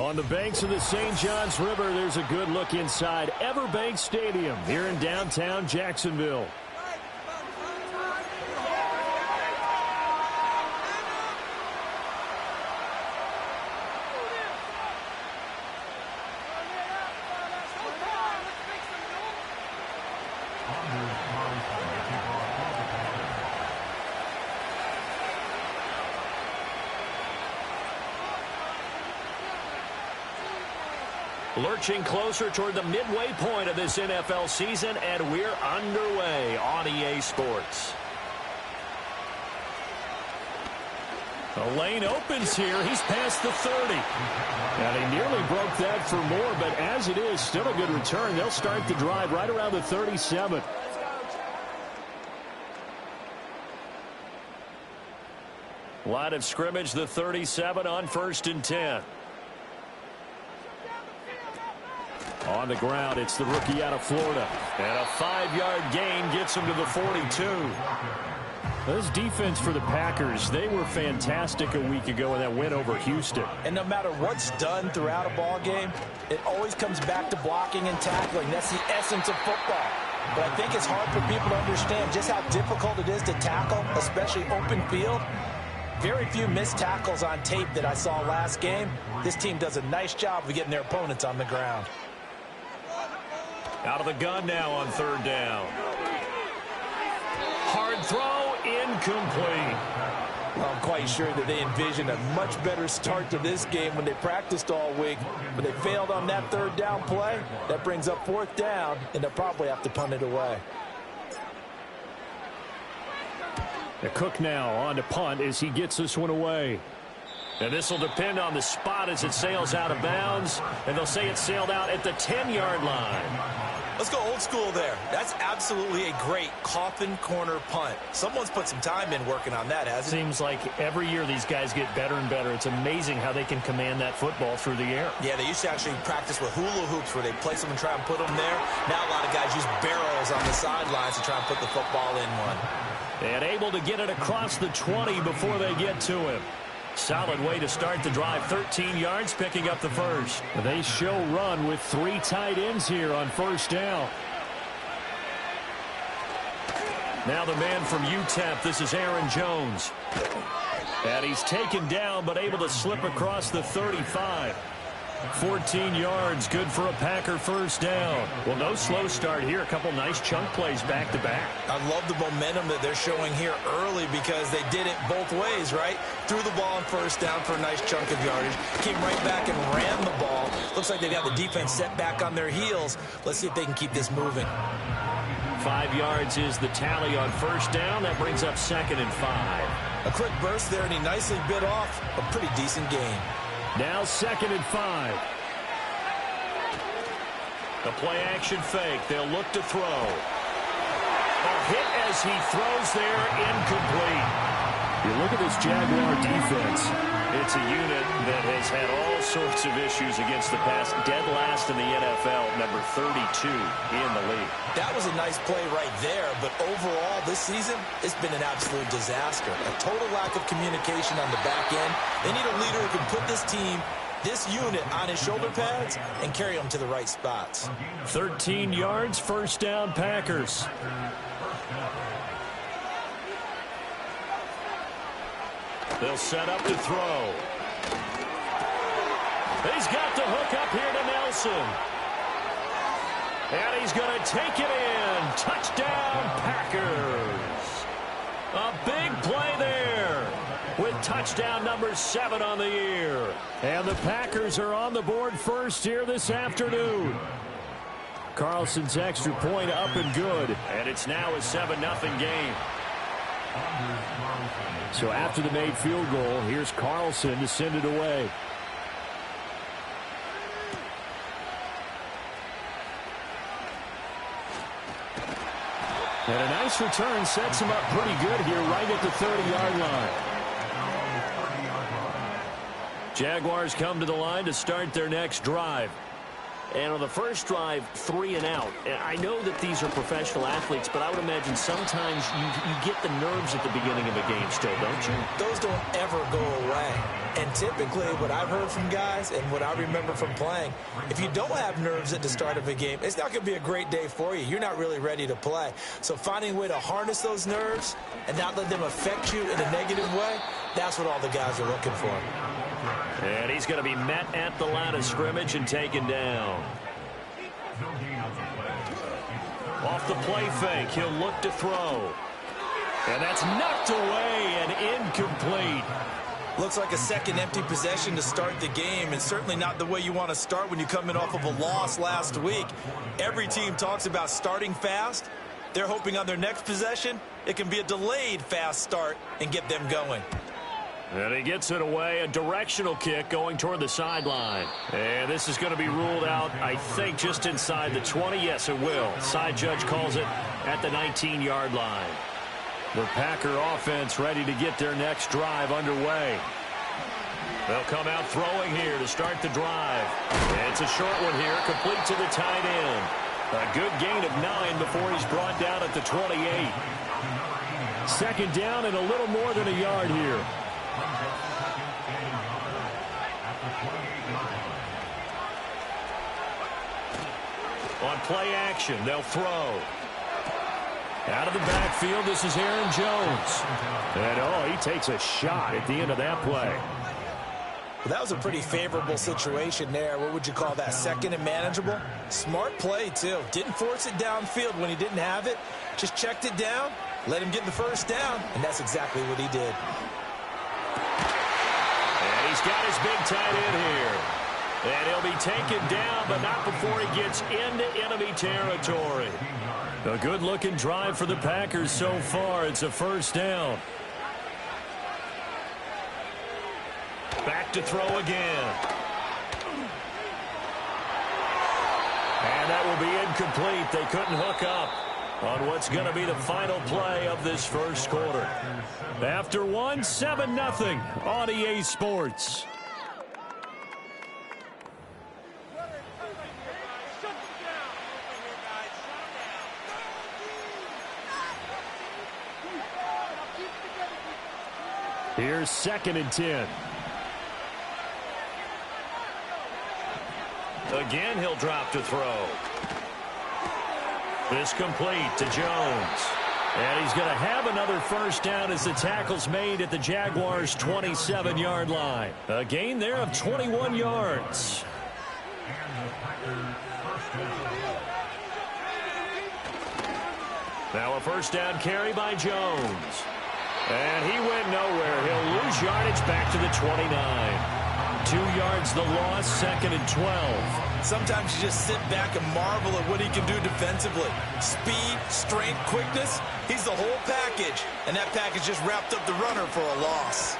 On the banks of the St. Johns River, there's a good look inside Everbank Stadium here in downtown Jacksonville. Lurching closer toward the midway point of this NFL season, and we're underway on EA Sports. The lane opens here. He's past the 30. And he nearly broke that for more, but as it is, still a good return. They'll start the drive right around the 37. Line of scrimmage, the 37 on 1st and 10. On the ground, it's the rookie out of Florida. And a 5-yard gain gets him to the 42. This defense for the Packers, they were fantastic a week ago in that win over Houston. And no matter what's done throughout a ball game, it always comes back to blocking and tackling. That's the essence of football. But I think it's hard for people to understand just how difficult it is to tackle, especially open field. Very few missed tackles on tape that I saw last game. This team does a nice job of getting their opponents on the ground. Out of the gun now on 3rd down. Hard throw, incomplete. Well, I'm quite sure that they envisioned a much better start to this game when they practiced all week. But they failed on that 3rd down play. That brings up 4th down, and they'll probably have to punt it away. The Cook now on to punt as he gets this one away. And this will depend on the spot as it sails out of bounds. And they'll say it sailed out at the 10-yard line. Let's go old school there. That's absolutely a great coffin corner punt. Someone's put some time in working on that, hasn't it? Seems like every year these guys get better and better. It's amazing how they can command that football through the air. Yeah, they used to actually practice with hula hoops where they place them and try and put them there. Now a lot of guys use barrels on the sidelines to try and put the football in one. And able to get it across the 20 before they get to him. Solid way to start the drive. 13 yards, picking up the first. They show run with 3 tight ends here on 1st down. Now the man from UTEP, this is Aaron Jones. And he's taken down, but able to slip across the 35. 14 yards, good for a Packer 1st down. Well, no slow start here. A couple nice chunk plays back-to-back. I love the momentum that they're showing here early because they did it both ways, right? Threw the ball on 1st down for a nice chunk of yardage. Came right back and ran the ball. Looks like they've got the defense set back on their heels. Let's see if they can keep this moving. 5 yards is the tally on 1st down. That brings up 2nd and 5. A quick burst there, and he nicely bit off a pretty decent game. Now 2nd and 5. The play-action fake. They'll look to throw. A hit as he throws there, incomplete. You look at this Jaguar defense. It's a unit that has had all sorts of issues against the pass. Dead last in the NFL, number 32 in the league. That was a nice play right there, but overall this season, it's been an absolute disaster. A total lack of communication on the back end. They need a leader who can put this team, this unit, on his shoulder pads and carry them to the right spots. 13 yards, 1st down Packers. They'll set up to throw. He's got the hook up here to Nelson. And he's going to take it in. Touchdown, Packers. A big play there with touchdown number 7 on the year. And the Packers are on the board first here this afternoon. Carlson's extra point up and good. And it's now a 7-0 game. So after the made field goal, here's Carlson to send it away. And a nice return sets him up pretty good here right at the 30-yard line. Jaguars come to the line to start their next drive. And on the first drive, 3 and out. And I know that these are professional athletes, but I would imagine sometimes you get the nerves at the beginning of a game still, don't you? Those don't ever go away. And typically, what I've heard from guys and what I remember from playing, if you don't have nerves at the start of a game, it's not going to be a great day for you. You're not really ready to play. So finding a way to harness those nerves and not let them affect you in a negative way, that's what all the guys are looking for. And he's going to be met at the line of scrimmage and taken down. Off the play fake, he'll look to throw. And that's knocked away and incomplete. Looks like a second empty possession to start the game, and certainly not the way you want to start when you come in off of a loss last week. Every team talks about starting fast. They're hoping on their next possession, it can be a delayed fast start and get them going. And he gets it away, a directional kick going toward the sideline. And this is going to be ruled out, I think, just inside the 20. Yes, it will. Side judge calls it at the 19-yard line. The Packer offense ready to get their next drive underway. They'll come out throwing here to start the drive. And it's a short one here, complete to the tight end. A good gain of 9 before he's brought down at the 28. Second down and a little more than a yard here. On play action, they'll throw. Out of the backfield, this is Aaron Jones. And, he takes a shot at the end of that play. Well, that was a pretty favorable situation there. What would you call that? Second and manageable? Smart play, too. Didn't force it downfield when he didn't have it. Just checked it down, let him get the first down, and that's exactly what he did. And he's got his big tight end here. And he'll be taken down, but not before he gets into enemy territory. A good-looking drive for the Packers so far. It's a first down. Back to throw again. And that will be incomplete. They couldn't hook up on what's going to be the final play of this first quarter. After 7-0 on EA Sports. Here's 2nd and 10. Again, he'll drop to throw. This complete to Jones. And he's going to have another first down as the tackle's made at the Jaguars' 27-yard line. A gain there of 21 yards. Now a first down carry by Jones. And he went nowhere. He'll lose yardage back to the 29. 2 yards the loss, 2nd and 12. Sometimes you just sit back and marvel at what he can do defensively. Speed, strength, quickness, he's the whole package. And that package just wrapped up the runner for a loss.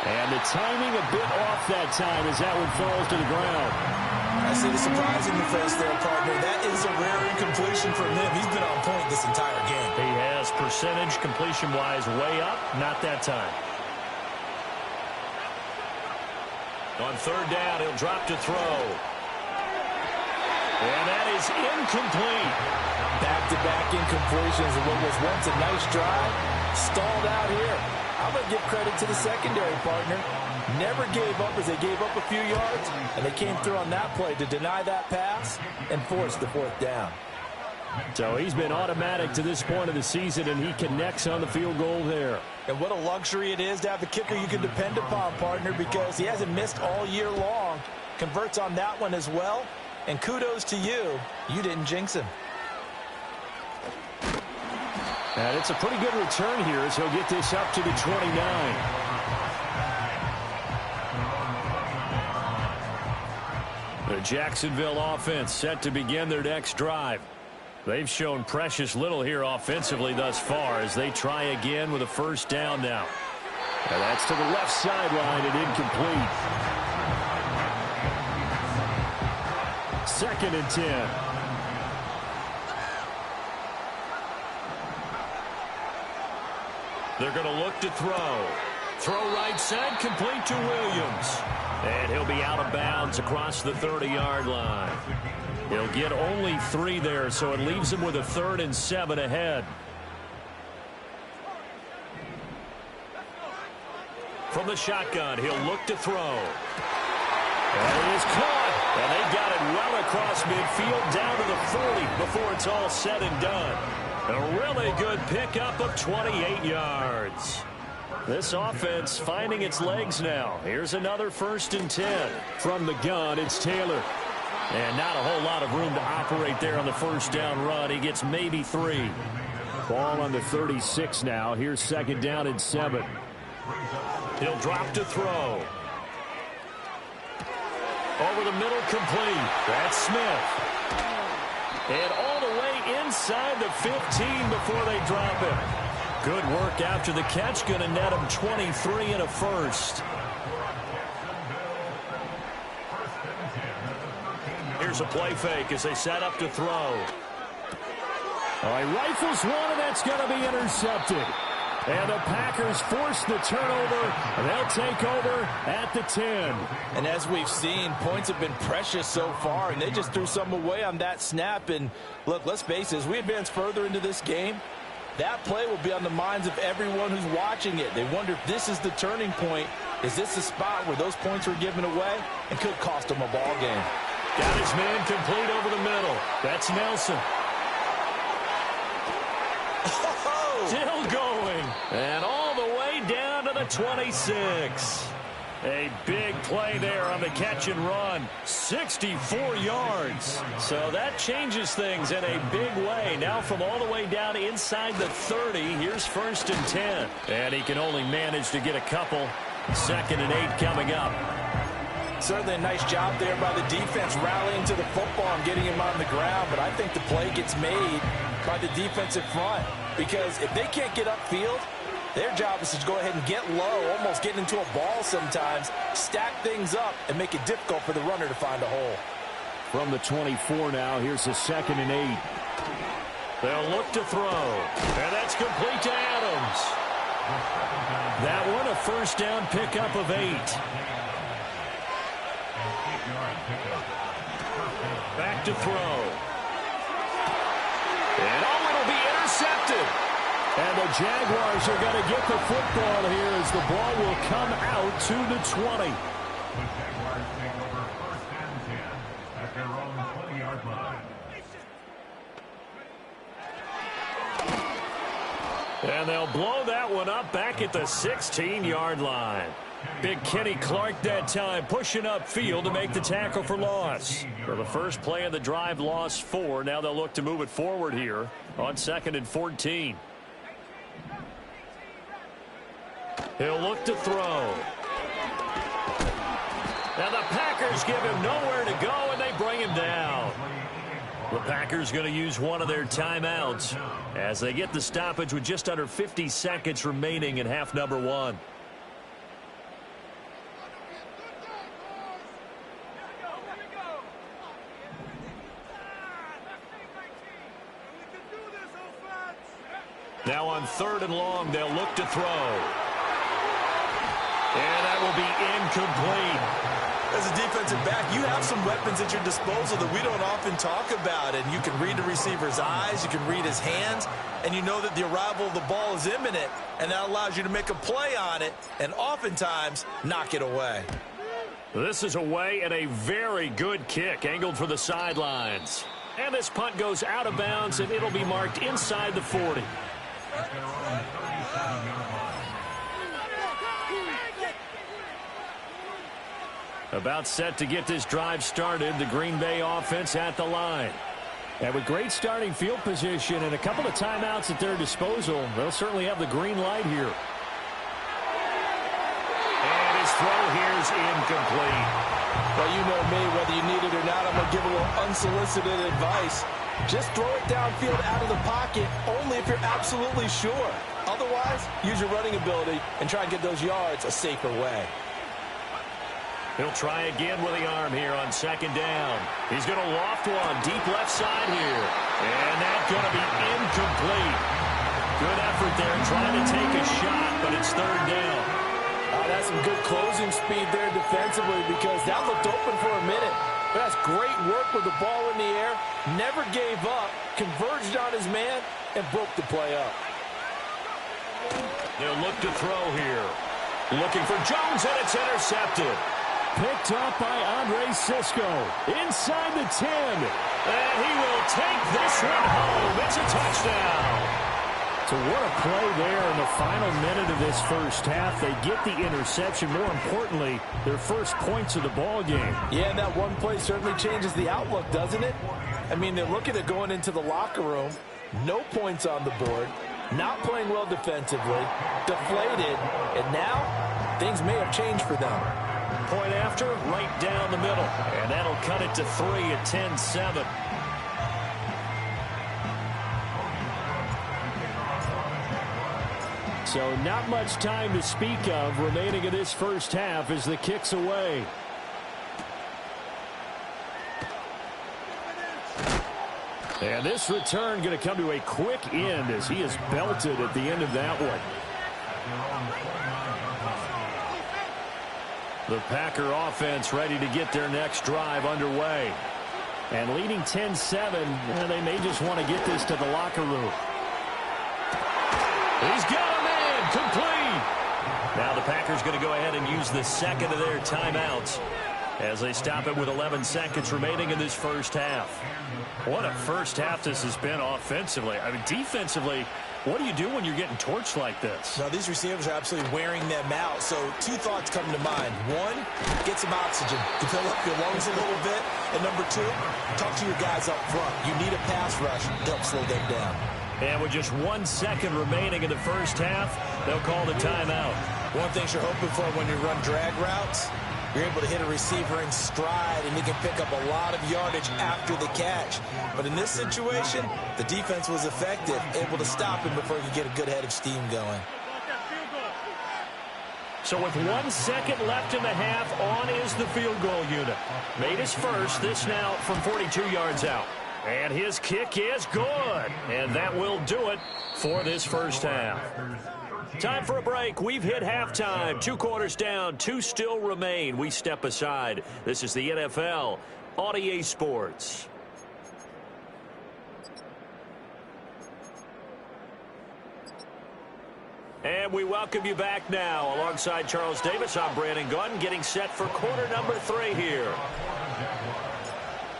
And the timing a bit off that time as that one falls to the ground. I see the surprising defense there, partner. That is a rare incompletion from him. He's been on point this entire game. He has percentage completion-wise way up, not that time. On 3rd down, he'll drop to throw. And that is incomplete. Back-to-back incompletions of what was once a nice drive. Stalled out here. I'm going to give credit to the secondary, partner. Never gave up as they gave up a few yards, and they came through on that play to deny that pass and force the 4th down. So he's been automatic to this point of the season, and he connects on the field goal there. And what a luxury it is to have a kicker you can depend upon, partner, because he hasn't missed all year long. Converts on that one as well, and kudos to you. You didn't jinx him. And it's a pretty good return here as he'll get this up to the 29. The Jacksonville offense set to begin their next drive. They've shown precious little here offensively thus far as they try again with a first down now. And that's to the left sideline and incomplete. 2nd and 10. They're going to look to throw. Throw right side, complete to Williams. And he'll be out of bounds across the 30-yard line. He'll get only 3 there, so it leaves him with a 3rd and 7 ahead. From the shotgun, he'll look to throw. And it is caught. And they got it well across midfield down to the 40 before it's all said and done. A really good pickup of 28 yards. This offense finding its legs now. Here's another 1st and 10. From the gun, it's Taylor. And not a whole lot of room to operate there on the 1st down run. He gets maybe 3. Ball on the 36 now. Here's 2nd down and 7. He'll drop to throw. Over the middle, complete. That's Smith. And all the way inside the 15 before they drop him. Good work after the catch. Going to net him 23 and a 1st. Here's a play fake as they set up to throw. All right, rifles one, and that's going to be intercepted. And the Packers force the turnover, and they'll take over at the 10. And as we've seen, points have been precious so far, and they just threw some away on that snap. And look, let's face it, as we advance further into this game, that play will be on the minds of everyone who's watching it. They wonder if this is the turning point. Is this the spot where those points were given away and could cost them a ball game? Got his man complete over the middle. That's Nelson. Still going. And all the way down to the 26. A big play there on the catch and run. 64 yards. So that changes things in a big way. Now from all the way down inside the 30, here's 1st and 10. And he can only manage to get a couple. 2nd and 8 coming up. Certainly a nice job there by the defense rallying to the football and getting him on the ground. But I think the play gets made by the defensive front. Because if they can't get upfield, their job is to go ahead and get low, almost get into a ball sometimes, stack things up, and make it difficult for the runner to find a hole. From the 24 now, here's the 2nd and 8. They'll look to throw. And that's complete to Adams. That one a 1st down pickup of 8. Back to throw. And it'll be intercepted. And the Jaguars are going to get the football here as the ball will come out to the 20. The Jaguars take over 1st and 10 at their own 20-yard line. And they'll blow that one up back at the 16-yard line. Big Kenny Clark that time pushing upfield to make the tackle for loss. For the first play of the drive, lost 4. Now they'll look to move it forward here on 2nd and 14. He'll look to throw. And the Packers give him nowhere to go, and they bring him down. The Packers going to use one of their timeouts as they get the stoppage with just under 50 seconds remaining in half number 1. Now on 3rd and long, they'll look to throw. And that will be incomplete. As a defensive back, you have some weapons at your disposal that we don't often talk about. And you can read the receiver's eyes, you can read his hands, and you know that the arrival of the ball is imminent. And that allows you to make a play on it and oftentimes knock it away. This is away and a very good kick angled for the sidelines. And this punt goes out of bounds, and it'll be marked inside the 40. About set to get this drive started, the Green Bay offense at the line. And with great starting field position and a couple of timeouts at their disposal, they'll certainly have the green light here. And his throw here is incomplete. Well, you know me, whether you need it or not, I'm going to give a little unsolicited advice. Just throw it downfield out of the pocket only if you're absolutely sure. Otherwise, use your running ability and try and get those yards a safer way. He'll try again with the arm here on 2nd down. He's going to loft one deep left side here. And that's going to be incomplete. Good effort there trying to take a shot, but it's 3rd down. That's some good closing speed there defensively because that looked open for a minute. But that's great work with the ball in the air. Never gave up, converged on his man, and broke the play up. They'll look to throw here. Looking for Jones, and it's intercepted. Picked up by Andre Sisco. Inside the 10. And he will take this one home. It's a touchdown. So what a play there in the final minute of this first half. They get the interception. More importantly, their first points of the ball game. Yeah, that one play certainly changes the outlook, doesn't it? I mean, they're looking at going into the locker room. No points on the board. Not playing well defensively. Deflated. And now, things may have changed for them. Point after, right down the middle. And that'll cut it to 3 at 10-7. So not much time to speak of remaining in this first half as the kick's away. And this return going to come to a quick end as he is belted at the end of that one. The Packer offense ready to get their next drive underway. And leading 10-7, they may just want to get this to the locker room. He's got a man complete. Now the Packers going to go ahead and use the second of their timeouts as they stop it with 11 seconds remaining in this first half. What a first half this has been offensively. I mean, defensively, what do you do when you're getting torched like this? Now, these receivers are absolutely wearing them out. So two thoughts come to mind. One, get some oxygen to fill up your lungs a little bit. And number two, talk to your guys up front. You need a pass rush to help slow them down. And with just 1 second remaining in the first half, they'll call the timeout. One thing you're hoping for when you run drag routes, you're able to hit a receiver in stride, and you can pick up a lot of yardage after the catch. But in this situation, the defense was effective, able to stop him before he could get a good head of steam going. So with 1 second left in the half, on is the field goal unit. Made his first, this now from 42 yards out. And his kick is good. And that will do it for this first half. Time for a break. We've hit halftime. 2 quarters down. 2 still remain. We step aside. This is the NFL on EA Sports. And we welcome you back now. Alongside Charles Davis, I'm Brandon Gunn, getting set for quarter number 3 here.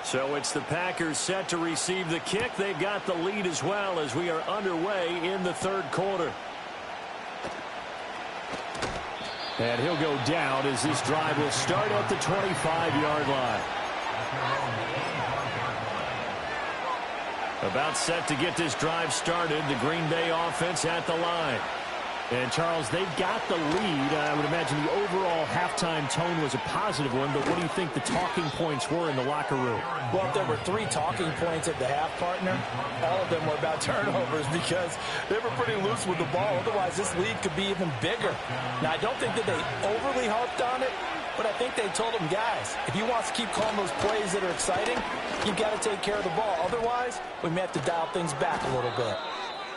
So it's the Packers set to receive the kick. They've got the lead as well as we are underway in the third quarter. And he'll go down as this drive will start at the 25-yard line. About set to get this drive started. The Green Bay offense at the line. And, Charles, they've got the lead. I would imagine the overall halftime tone was a positive one, but what do you think the talking points were in the locker room? Well, if there were 3 talking points at the half, partner, all of them were about turnovers because they were pretty loose with the ball. Otherwise, this lead could be even bigger. Now, I don't think that they overly harped on it, but I think they told them, guys, if you want to keep calling those plays that are exciting, you've got to take care of the ball. Otherwise, we may have to dial things back a little bit.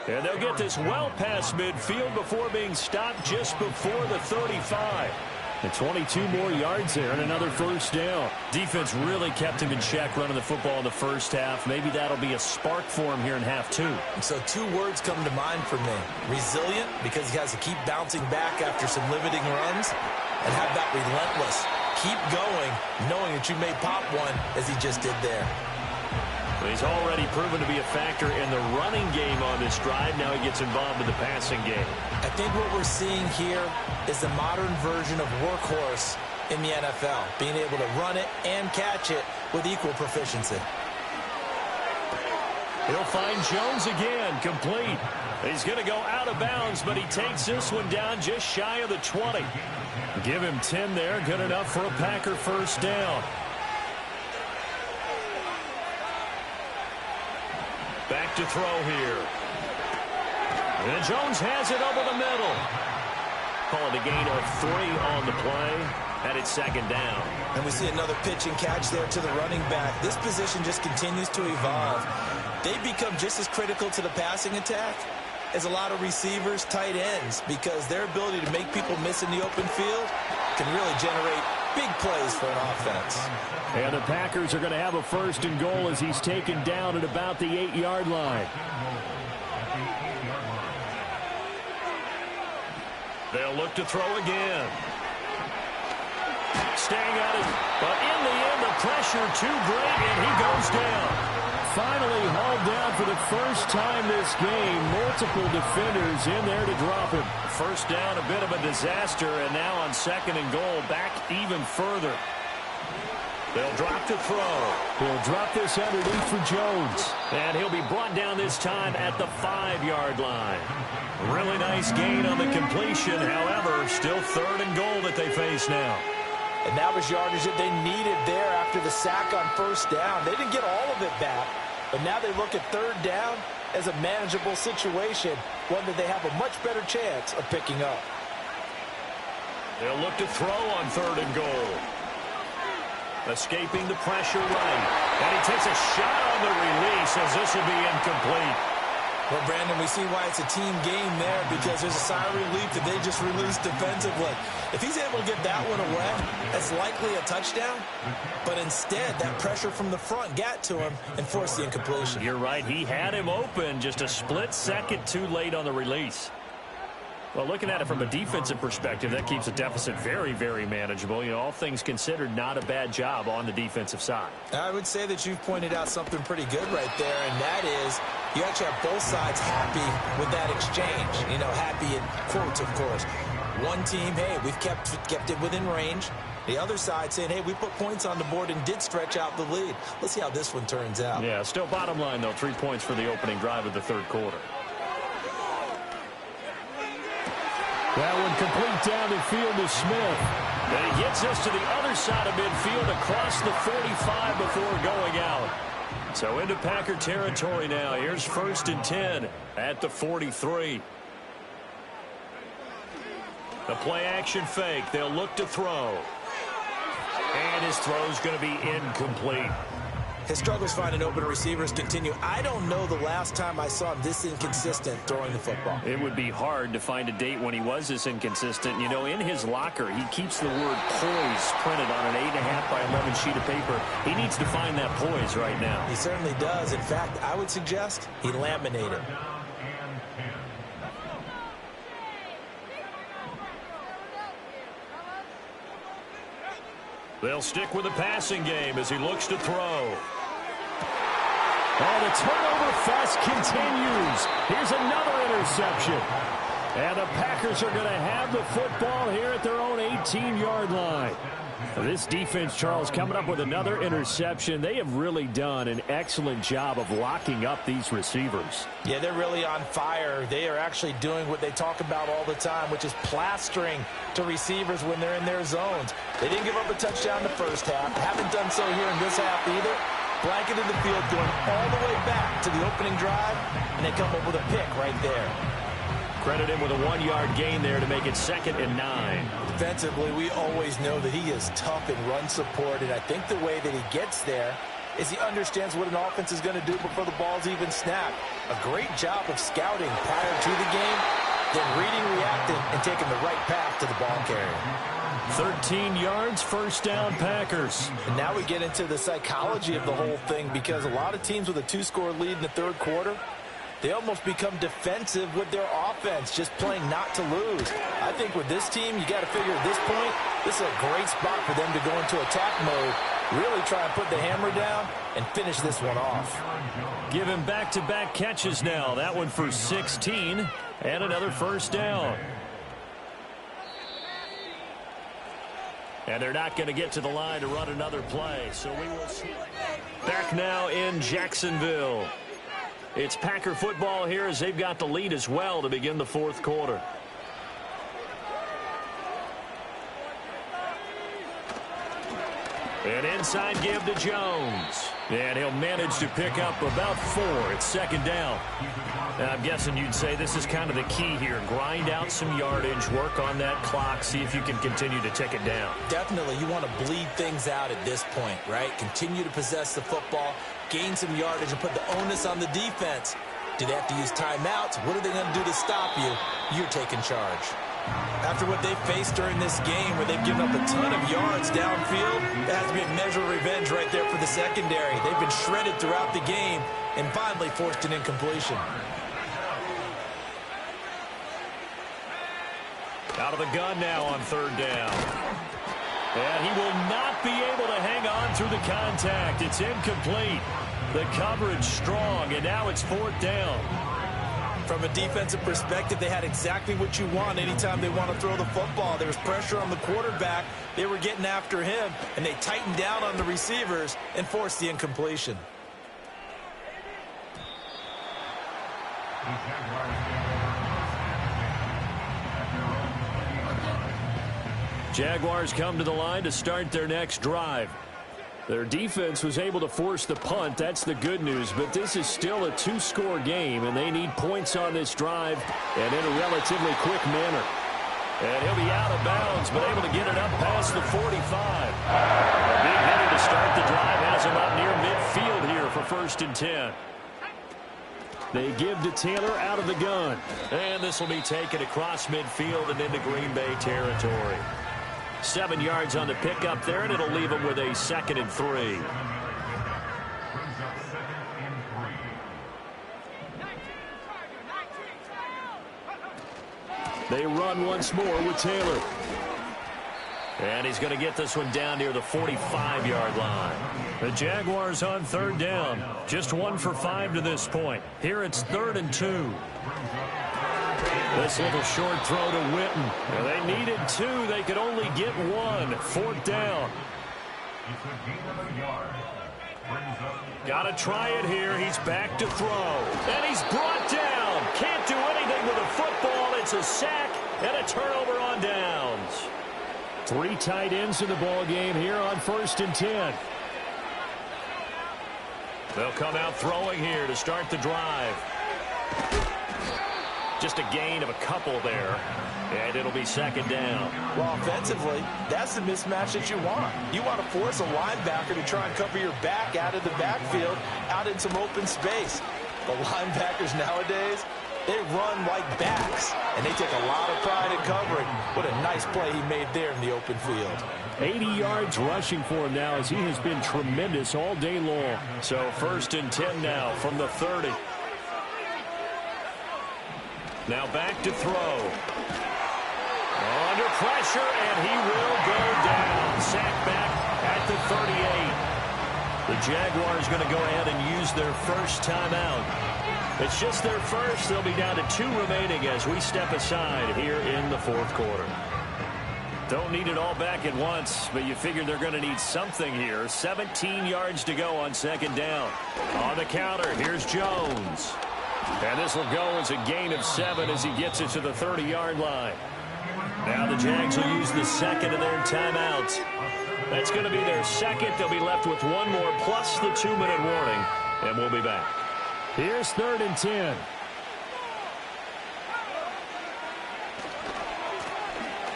And they'll get this well past midfield before being stopped just before the 35. And 22 more yards there and another first down. Defense really kept him in check running the football in the first half. Maybe that'll be a spark for him here in half 2. So 2 words come to mind for me. Resilient, because he has to keep bouncing back after some limiting runs. And how about relentless? Keep going, knowing that you may pop one as he just did there. He's already proven to be a factor in the running game on this drive. Now he gets involved in the passing game. I think what we're seeing here is the modern version of workhorse in the NFL, being able to run it and catch it with equal proficiency. He'll find Jones again, complete. He's going to go out of bounds, but he takes this one down just shy of the 20. Give him 10 there, good enough for a Packer first down. Back to throw here. And Jones has it over the middle. Call it a gain of 3 on the play. And it's second down. And we see another pitch and catch there to the running back. This position just continues to evolve. They become just as critical to the passing attack is a lot of receivers, tight ends, because their ability to make people miss in the open field can really generate big plays for an offense. And the Packers are going to have a 1st and goal as he's taken down at about the 8-yard line. They'll look to throw again. Staying at it, but in the end, the pressure too great, and he goes down. Finally hauled down for the first time this game. Multiple defenders in there to drop him. First down, a bit of a disaster, and now on 2nd and goal, back even further. They'll drop to throw. He'll drop this underneath for Jones. And he'll be brought down this time at the 5-yard line. Really nice gain on the completion. However, still 3rd and goal that they face now. And that was yardage that they needed there after the sack on 1st down. They didn't get all of it back, but now they look at 3rd down as a manageable situation, one that they have a much better chance of picking up. They'll look to throw on 3rd and goal. Escaping the pressure right. And he takes a shot on the release as this will be incomplete. Well, Brandon, we see why it's a team game there, because there's a sigh of relief that they just released defensively. If he's able to get that one away, that's likely a touchdown. But instead, that pressure from the front got to him and forced the incompletion. You're right. He had him open, just a split second too late on the release. Well, looking at it from a defensive perspective, that keeps the deficit very, very manageable. You know, all things considered, not a bad job on the defensive side. I would say that you've pointed out something pretty good right there, and that is you actually have both sides happy with that exchange. You know, happy in quotes, of course. One team, hey, we've kept it within range. The other side saying, hey, we put points on the board and did stretch out the lead. Let's see how this one turns out. Yeah, still bottom line, though, 3 points for the opening drive of the 3rd quarter. That one complete down the field to Smith. And he gets us to the other side of midfield across the 45 before going out. So into Packer territory now. Here's 1st and 10 at the 43. The play action fake. They'll look to throw. And his throw's going to be incomplete. His struggles finding open receivers continue. I don't know the last time I saw him this inconsistent throwing the football. It would be hard to find a date when he was this inconsistent. You know, in his locker, he keeps the word poise printed on an 8.5 by 11 sheet of paper. He needs to find that poise right now. He certainly does. In fact, I would suggest he laminate it. They'll stick with the passing game as he looks to throw. And the turnover fest continues. Here's another interception. And the Packers are going to have the football here at their own 18-yard line. This defense, Charles, coming up with another interception. They have really done an excellent job of locking up these receivers. Yeah, they're really on fire. They are actually doing what they talk about all the time, which is plastering to receivers when they're in their zones. They didn't give up a touchdown in the first half. Haven't done so here in this half either. Blanketed the field, going all the way back to the opening drive, and they come up with a pick right there. Credit him with a 1-yard gain there to make it 2nd and 9. Defensively, we always know that he is tough in run support, and I think the way that he gets there is he understands what an offense is going to do before the ball's even snapped. A great job of scouting prior to the game, then reading, reacting, and taking the right path to the ball carrier. 13 yards, 1st down, Packers. And now we get into the psychology of the whole thing, because a lot of teams with a 2-score lead in the 3rd quarter, they almost become defensive with their offense, just playing not to lose. I think with this team, you got to figure at this point, this is a great spot for them to go into attack mode, really try and put the hammer down and finish this one off. Give him back-to-back catches now. That one for 16 and another 1st down. And they're not going to get to the line to run another play, so we will see. Back now in Jacksonville. It's Packer football here as they've got the lead as well to begin the 4th quarter. An inside give to Jones. And he'll manage to pick up about 4. It's 2nd down. Now, I'm guessing you'd say this is kind of the key here. Grind out some yardage, work on that clock, see if you can continue to tick it down. Definitely, you want to bleed things out at this point, right? Continue to possess the football, gain some yardage, and put the onus on the defense Do they have to use timeouts? What are they going to do to stop you? You're taking charge. After what they faced during this game where they've given up a ton of yards downfield, there has to be a measure of revenge right there for the secondary. They've been shredded throughout the game and finally forced an incompletion. Out of the gun now on third down. And he will not be able to hang on through the contact. It's incomplete. The coverage strong, and now it's fourth down. From a defensive perspective, they had exactly what you want anytime they want to throw the football. There was pressure on the quarterback. They were getting after him, and they tightened down on the receivers and forced the incompletion. Jaguars come to the line to start their next drive. Their defense was able to force the punt. That's the good news, but this is still a two-score game, and they need points on this drive and in a relatively quick manner. And he'll be out of bounds, but able to get it up past the 45. A big hitter to start the drive has him up near midfield here for 1st and 10. They give to Taylor out of the gun. And this will be taken across midfield and into Green Bay territory. 7 yards on the pickup there, and it'll leave them with a 2nd and 3. They run once more with Taylor. And he's going to get this one down near the 45-yard line. The Jaguars on third down. Just 1 for 5 to this point. Here it's 3rd and 2. This little short throw to Witten. Well, they needed 2. They could only get 1. 4th down. Got to try it here. He's back to throw. And he's brought down. Can't do anything with a football. It's a sack and a turnover on downs. 3 tight ends in the ball game here on 1st and 10. They'll come out throwing here to start the drive. Just a gain of a couple there, and it'll be 2nd down. Well, offensively, that's the mismatch that you want. You want to force a linebacker to try and cover your back out of the backfield, out in some open space. The linebackers nowadays, they run like backs, and they take a lot of pride in covering. What a nice play he made there in the open field. 80 yards rushing for him now, as he has been tremendous all day long. So 1st and 10 now from the 30. Now back to throw. Under pressure, and he will go down. Sacked back at the 38. The Jaguars going to go ahead and use their first timeout. It's just their first. They'll be down to 2 remaining as we step aside here in the 4th quarter. Don't need it all back at once, but you figure they're going to need something here. 17 yards to go on 2nd down. On the counter, here's Jones. And this will go as a gain of 7 as he gets it to the 30-yard line. Now the Jags will use the 2nd of their timeouts. That's going to be their 2nd. They'll be left with 1 more plus the 2-minute warning, and we'll be back. Here's 3rd and 10.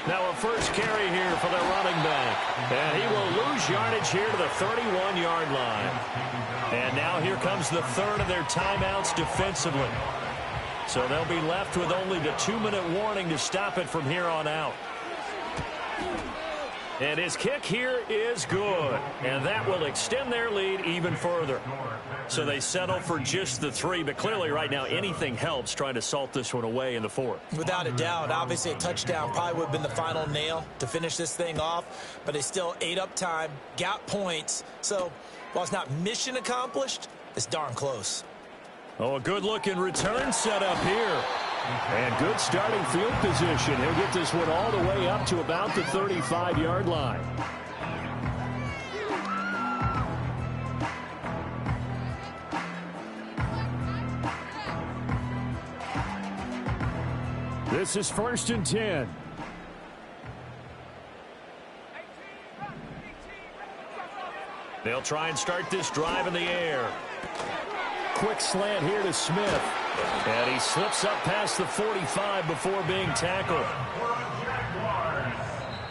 Now a first carry here for their running back. And he will lose yardage here to the 31-yard line. And now here comes the 3rd of their timeouts defensively. So they'll be left with only the 2-minute warning to stop it from here on out. And his kick here is good. And that will extend their lead even further. So they settle for just the 3. But clearly right now anything helps trying to salt this one away in the 4th. Without a doubt, obviously a touchdown probably would have been the final nail to finish this thing off. But they still ate up time, got points. So while it's not mission accomplished, it's darn close. Oh, a good-looking return set up here. And good starting field position. He'll get this one all the way up to about the 35-yard line. This is 1st and 10. They'll try and start this drive in the air. Quick slant here to Smith. And he slips up past the 45 before being tackled.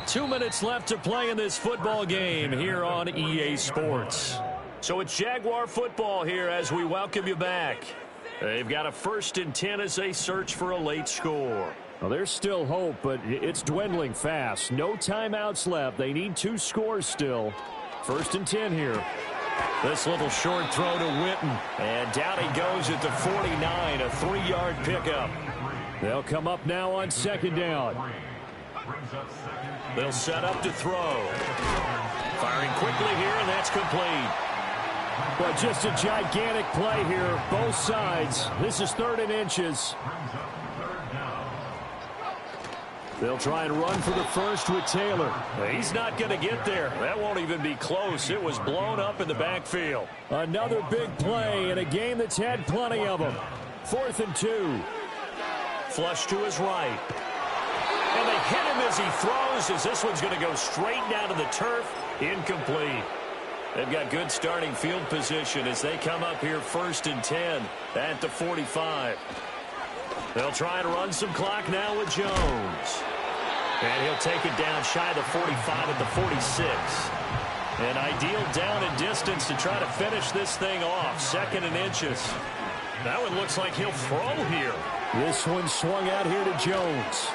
2 minutes left to play in this football game here on EA Sports. So it's Jaguar football here as we welcome you back. They've got a 1st and 10 as they search for a late score. Well, there's still hope, but it's dwindling fast. No timeouts left. They need 2 scores still. 1st and 10 here. This little short throw to Witten. And down he goes at the 49, a 3-yard pickup. They'll come up now on 2nd down. They'll set up to throw. Firing quickly here, and that's complete. But just a gigantic play here, both sides. This is 3rd and inches. They'll try and run for the first with Taylor. He's not going to get there. That won't even be close. It was blown up in the backfield. Another big play in a game that's had plenty of them. 4th and 2. Flush to his right. And they hit him as he throws, as this one's going to go straight down to the turf. Incomplete. They've got good starting field position as they come up here 1st and 10 at the 45. They'll try and run some clock now with Jones. And he'll take it down shy of the 45 at the 46. An ideal down and distance to try to finish this thing off. 2nd and inches. That one looks like he'll throw here. This one swung out here to Jones.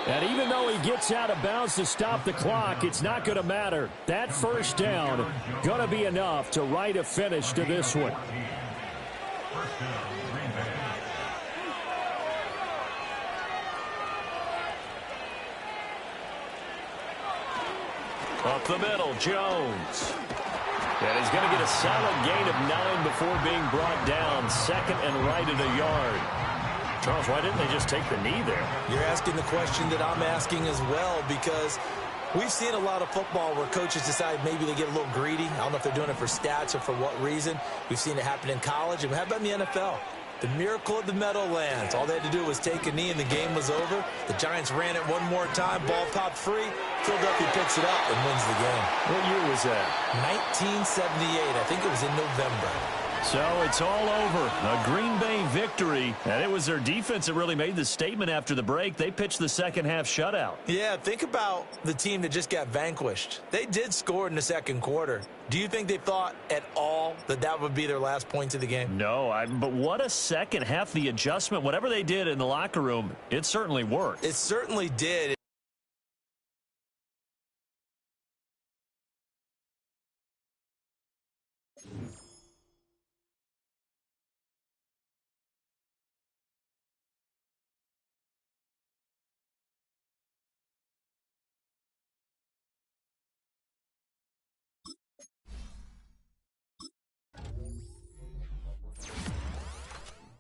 And even though he gets out of bounds to stop the clock, it's not going to matter. That 1st down going to be enough to write a finish to this one. Up the middle, Jones. And he's going to get a solid gain of 9 before being brought down. 2nd and right at a yard. Charles, why didn't they just take the knee there? You're asking the question that I'm asking as well, because we've seen a lot of football where coaches decide maybe they get a little greedy. I don't know if they're doing it for stats or for what reason. We've seen it happen in college. And how about in the NFL? The miracle of the Meadowlands. All they had to do was take a knee and the game was over. The Giants ran it one more time. Ball popped free. Philadelphia picks it up and wins the game. What year was that? 1978. I think it was in November. So it's all over. A Green Bay victory. And it was their defense that really made the statement after the break. They pitched the 2nd half shutout. Yeah, think about the team that just got vanquished. They did score in the 2nd quarter. Do you think they thought at all that that would be their last points of the game? No, but what a 2nd half. The adjustment, whatever they did in the locker room, it certainly worked. It certainly did.